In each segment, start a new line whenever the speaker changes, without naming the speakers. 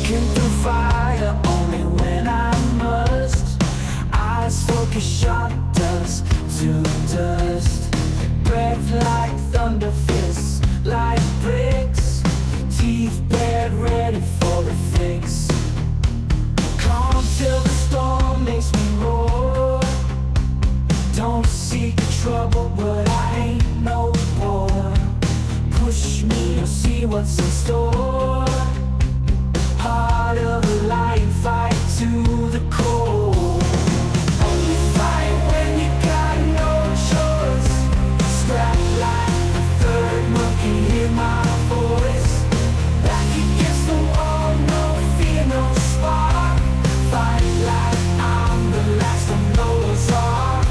Walking through fire only when I must. Eyes focus sharp, dust to dust. Breath like thunder, fists like bricks. Teeth bared, ready for the fix. Calm till the storm makes me roar. Don't seek trouble, but I ain't no bore. Push me, you'll see what's in store. Heart of a lion, fight to the core. Only fight when you got no choice. Scrap like the third monkey, hear my voice. Back against the wall, no fear, no spark. Fight like I'm the last of Noah's Ark.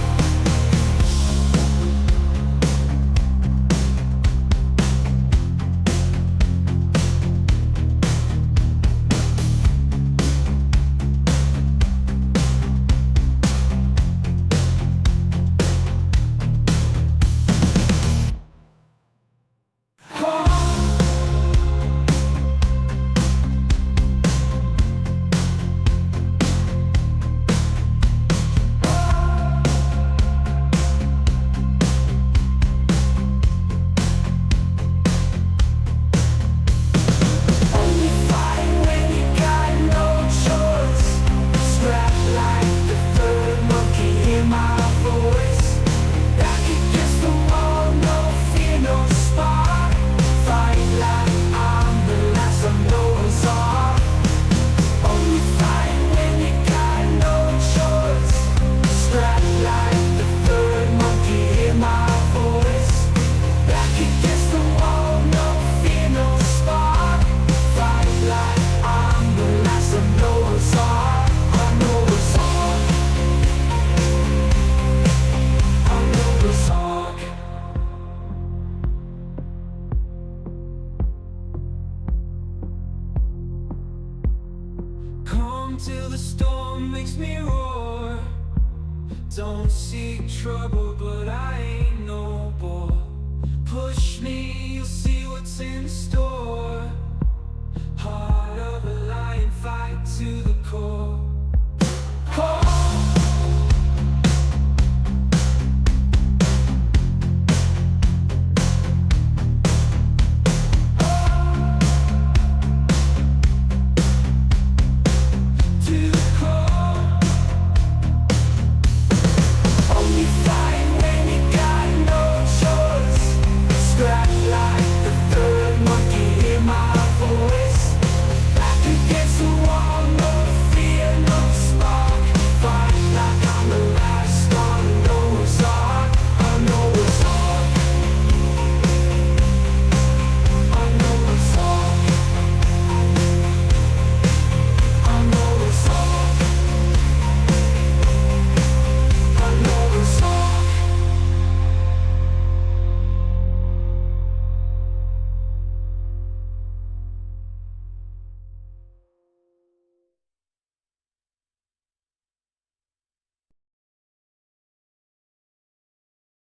Till the storm makes me roar. Don't seek trouble, but I ain't no bore. Push me, you'll see what's in store. Heart of a lion, fight to the core. Like the third monkey, hear my voice. Back against the wall.